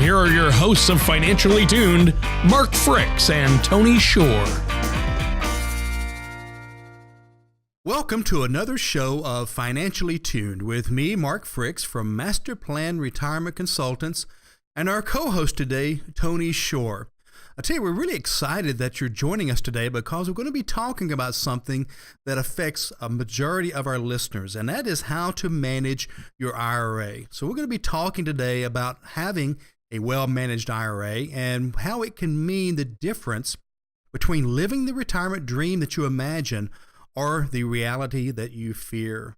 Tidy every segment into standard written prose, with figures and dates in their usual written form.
here are your hosts of Financially Tuned, Mark Fricks and Tony Shore. Welcome to another show of Financially Tuned with me, Mark Fricks from MasterPlan Retirement Consultants, and our co-host today, Tony Shore. I tell you, we're really excited that you're joining us today because we're going to be talking about something that affects a majority of our listeners, and that is how to manage your IRA. So we're going to be talking today about having a well-managed IRA and how it can mean the difference between living the retirement dream that you imagine or the reality that you fear.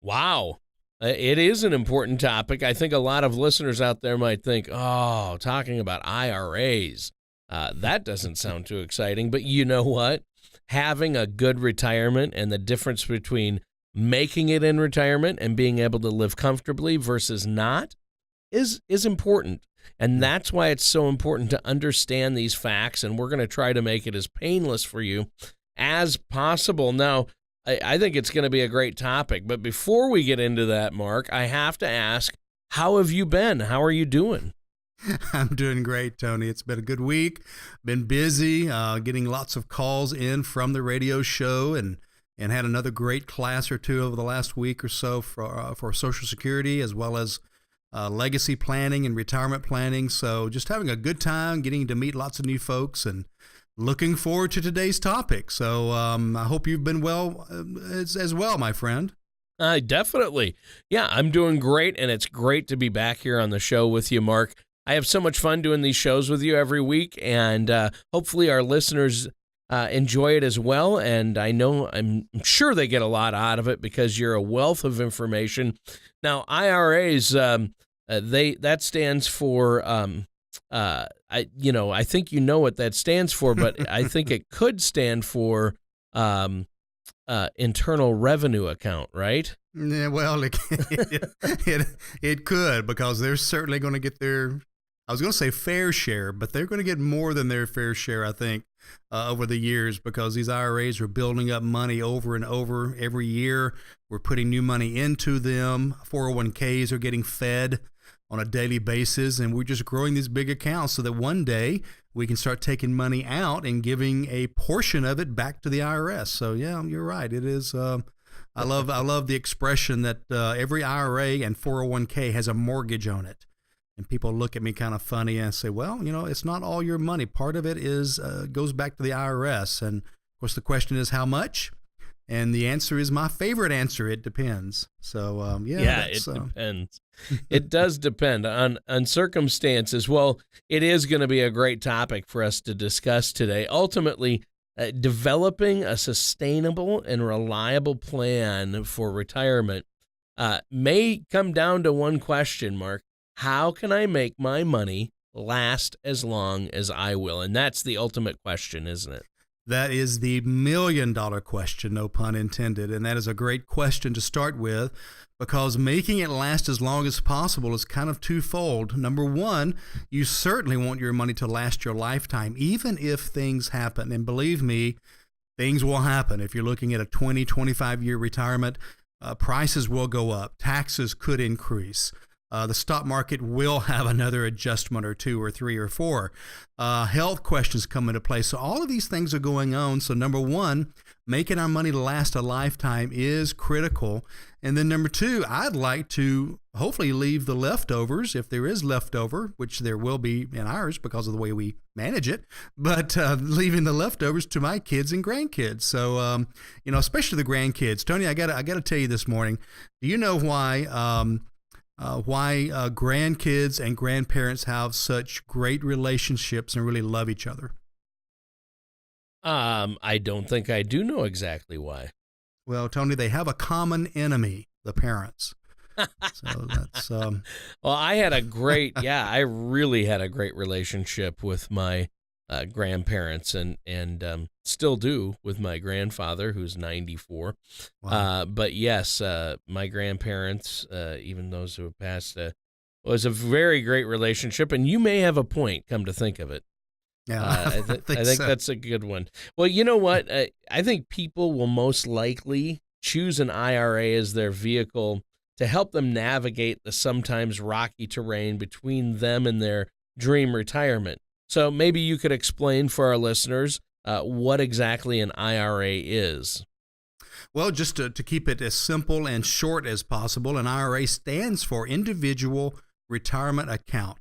Wow. It is an important topic. I think a lot of listeners out there might think, oh, talking about IRAs, that doesn't sound too exciting. But you know what? Having a good retirement and the difference between making it in retirement and being able to live comfortably versus not is important. And that's why it's so important to understand these facts. And we're going to try to make it as painless for you as possible. Now, I think it's going to be a great topic. But before we get into that, Mark, I have to ask, how have you been? How are you doing? I'm doing great, Tony. It's been a good week. Been busy, getting lots of calls in from the radio show and had another great class or two over the last week or so for Social Security as well as legacy planning and retirement planning. So just having a good time, getting to meet lots of new folks and looking forward to today's topic. So I hope you've been well as well, my friend. Definitely. Yeah, I'm doing great, and it's great to be back here on the show with you, Mark. I have so much fun doing these shows with you every week, and hopefully our listeners enjoy it as well. And I'm sure they get a lot out of it because you're a wealth of information. Now, IRAs, that stands for I think you know what that stands for, but I think it could stand for internal revenue account, right? Yeah, well, it could, because they're certainly going to get their, I was going to say fair share, but they're going to get more than their fair share, I think, over the years, because these IRAs are building up money over and over every year. We're putting new money into them. 401ks are getting fed on a daily basis, and we're just growing these big accounts so that one day we can start taking money out and giving a portion of it back to the IRS. So yeah, you're right. It is. I love the expression that every IRA and 401k has a mortgage on it, and people look at me kind of funny and say, "Well, it's not all your money. Part of it is goes back to the IRS." And of course, the question is how much. And the answer is my favorite answer. It depends. So, it depends. It does depend on circumstances. Well, it is going to be a great topic for us to discuss today. Ultimately, developing a sustainable and reliable plan for retirement may come down to one question, Mark. How can I make my money last as long as I will? And that's the ultimate question, isn't it? That is the million-dollar question, no pun intended, and that is a great question to start with, because making it last as long as possible is kind of twofold. Number one, you certainly want your money to last your lifetime, even if things happen. And believe me, things will happen. If you're looking at a 20, 25-year retirement, prices will go up. Taxes could increase. The stock market will have another adjustment or two or three or four. Health questions come into play. So all of these things are going on. So number one, making our money last a lifetime is critical. And then number two, I'd like to hopefully leave the leftovers, if there is leftover, which there will be in ours because of the way we manage it, but leaving the leftovers to my kids and grandkids. So, especially the grandkids. Tony, I gotta tell you this morning, do you know why grandkids and grandparents have such great relationships and really love each other? I don't think I do know exactly why. Well, Tony, they have a common enemy, the parents. So that's well, I really had a great relationship with my grandparents and still do with my grandfather, who's 94. Wow. But yes, my grandparents, even those who have passed, was a very great relationship. And you may have a point, come to think of it. Yeah, I think that's a good one. Well, you know what? I think people will most likely choose an IRA as their vehicle to help them navigate the sometimes rocky terrain between them and their dream retirement. So maybe you could explain for our listeners what exactly an IRA is. Well, just to keep it as simple and short as possible, an IRA stands for Individual Retirement Account.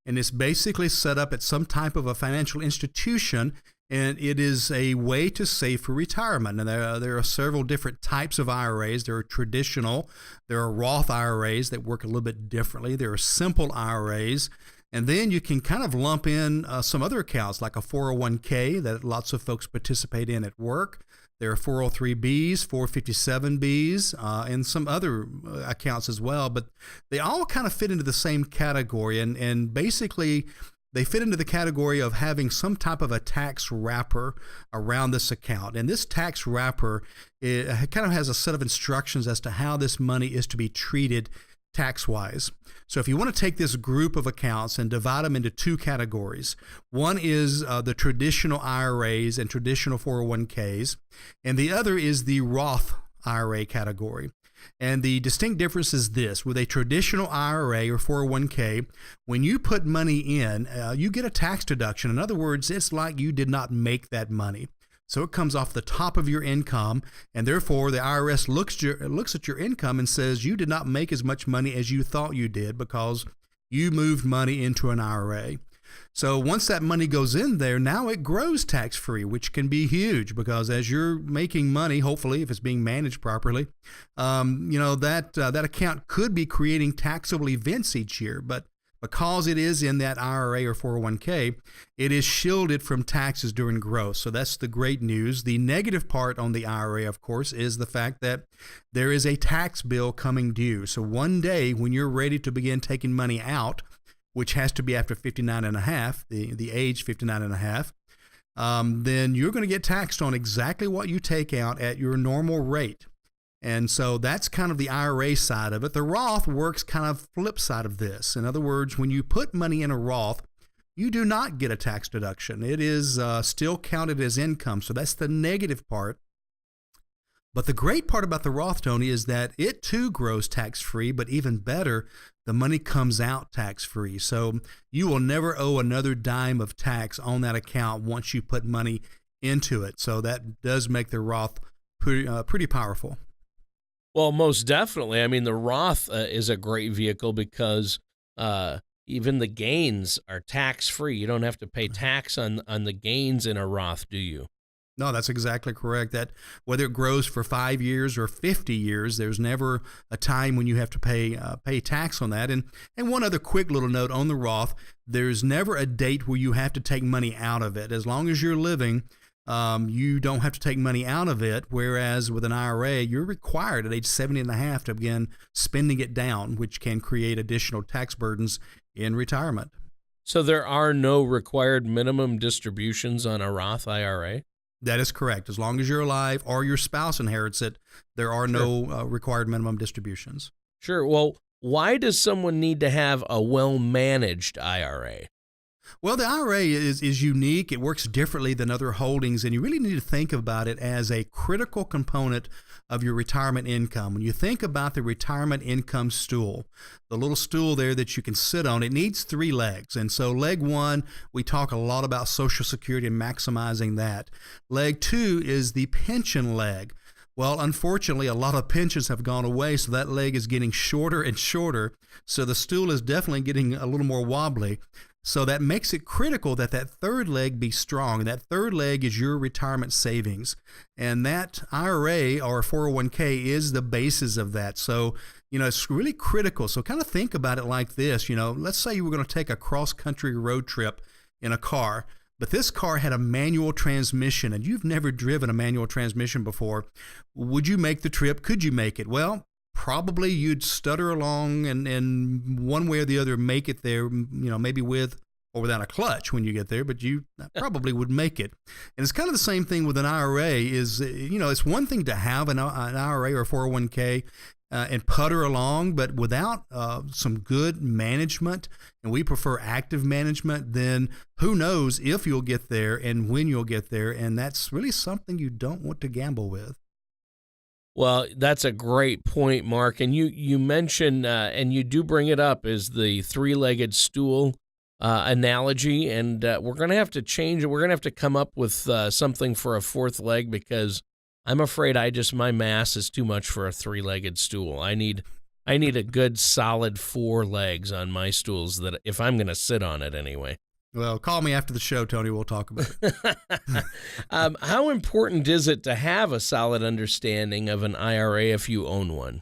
And it's basically set up at some type of a financial institution, and it is a way to save for retirement. And there are several different types of IRAs. There are traditional, there are Roth IRAs that work a little bit differently. There are simple IRAs. And then you can kind of lump in some other accounts like a 401k that lots of folks participate in at work. There are 403bs, 457bs, and some other accounts as well. But they all kind of fit into the same category. And basically, they fit into the category of having some type of a tax wrapper around this account. And this tax wrapper, it kind of has a set of instructions as to how this money is to be treated tax-wise. So if you want to take this group of accounts and divide them into two categories, one is the traditional IRAs and traditional 401ks, and the other is the Roth IRA category. And the distinct difference is this: with a traditional IRA or 401k, when you put money in, you get a tax deduction. In other words, it's like you did not make that money. So it comes off the top of your income, and therefore the IRS looks at your income and says you did not make as much money as you thought you did because you moved money into an IRA. So once that money goes in there, now it grows tax-free, which can be huge because as you're making money, hopefully, if it's being managed properly, that account could be creating taxable events each year. But because it is in that IRA or 401k, it is shielded from taxes during growth. So that's the great news. The negative part on the IRA, of course, is the fact that there is a tax bill coming due. So one day when you're ready to begin taking money out, which has to be after 59 and a half, the age 59 and a half, then you're going to get taxed on exactly what you take out at your normal rate. And so that's kind of the IRA side of it. The Roth works kind of flip side of this. In other words, when you put money in a Roth, you do not get a tax deduction. It is still counted as income. So that's the negative part. But the great part about the Roth, Tony, is that it too grows tax-free, but even better, the money comes out tax-free. So you will never owe another dime of tax on that account once you put money into it. So that does make the Roth pretty powerful. Well, most definitely. I mean, the Roth is a great vehicle because even the gains are tax-free. You don't have to pay tax on the gains in a Roth, do you? No, that's exactly correct. That whether it grows for 5 years or 50 years, there's never a time when you have to pay tax on that. And one other quick little note on the Roth: there's never a date where you have to take money out of it. As long as you're living, you don't have to take money out of it, whereas with an IRA, you're required at age 70 and a half to begin spending it down, which can create additional tax burdens in retirement. So there are no required minimum distributions on a Roth IRA? That is correct. As long as you're alive or your spouse inherits it, there are no required minimum distributions. Sure. Well, why does someone need to have a well-managed IRA? Well, the IRA is unique. It works differently than other holdings, and you really need to think about it as a critical component of your retirement income. When you think about the retirement income stool, the little stool there that you can sit on, it needs 3 legs. And so leg 1, we talk a lot about Social Security and maximizing that. Leg 2 is the pension leg. Well, unfortunately, a lot of pensions have gone away, so that leg is getting shorter and shorter. So the stool is definitely getting a little more wobbly. So that makes it critical that that third leg be strong. And that third leg is your retirement savings. And that IRA or 401k is the basis of that. So, it's really critical. So kind of think about it like this. Let's say you were going to take a cross-country road trip in a car, but this car had a manual transmission and you've never driven a manual transmission before. Would you make the trip? Could you make it? Well, probably you'd stutter along and one way or the other make it there, maybe with or without a clutch when you get there, but you probably would make it. And it's kind of the same thing with an IRA it's one thing to have an IRA or 401k and putter along, but without some good management, and we prefer active management, then who knows if you'll get there and when you'll get there. And that's really something you don't want to gamble with. Well, that's a great point, Mark. And you mentioned, and you do bring it up, is the three-legged stool analogy. And we're going to have to change it. We're going to have to come up with something for a fourth leg, because I'm afraid my mass is too much for a three-legged stool. I need a good solid 4 legs on my stools, that if I'm going to sit on it anyway. Well, call me after the show, Tony. We'll talk about it. How important is it to have a solid understanding of an IRA if you own one?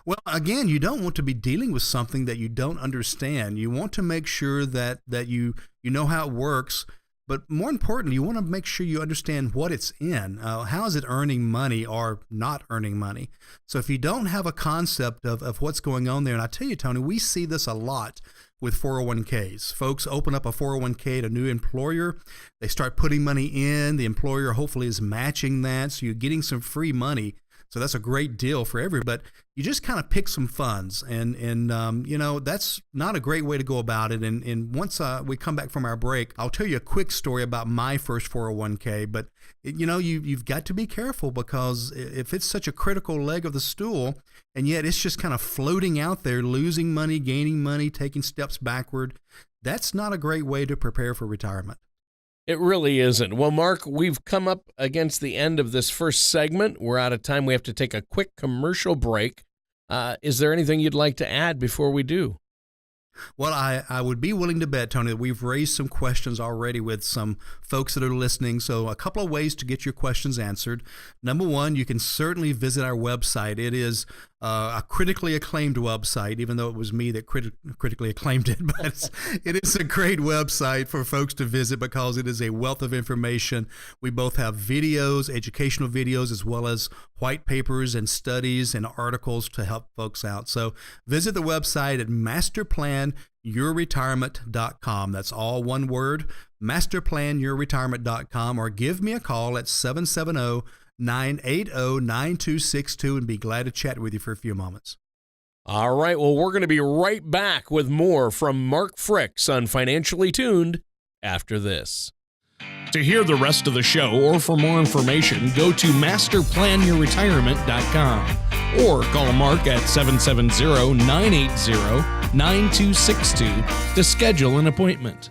Well, again, you don't want to be dealing with something that you don't understand. You want to make sure that you know how it works. But more importantly, you want to make sure you understand what it's in. How is it earning money or not earning money? So if you don't have a concept of what's going on there, and I tell you, Tony, we see this a lot with 401ks. Folks open up a 401k at a new employer. They start putting money in. The employer hopefully is matching that. So you're getting some free money. So that's a great deal for everybody. But you just kind of pick some funds, and that's not a great way to go about it. And once we come back from our break, I'll tell you a quick story about my first 401k. But you've got to be careful, because if it's such a critical leg of the stool, and yet it's just kind of floating out there, losing money, gaining money, taking steps backward, that's not a great way to prepare for retirement. It really isn't. Well, Mark, we've come up against the end of this first segment. We're out of time. We have to take a quick commercial break. Is there anything you'd like to add before we do? Well, I would be willing to bet, Tony, that we've raised some questions already with some folks that are listening. So a couple of ways to get your questions answered. Number one, you can certainly visit our website. It is a critically acclaimed website, even though it was me that critically acclaimed it. But it is a great website for folks to visit, because it is a wealth of information. We both have videos, educational videos, as well as white papers and studies and articles to help folks out. So visit the website at MasterPlanYourRetirement.com. That's all one word, MasterPlanYourRetirement.com, or give me a call at 770-980-9262 and be glad to chat with you for a few moments. All right. Well, we're going to be right back with more from Mark Fricks on Financially Tuned after this. To hear the rest of the show or for more information, go to MasterPlanYourRetirement.com or call Mark at 770-980-9262 to schedule an appointment.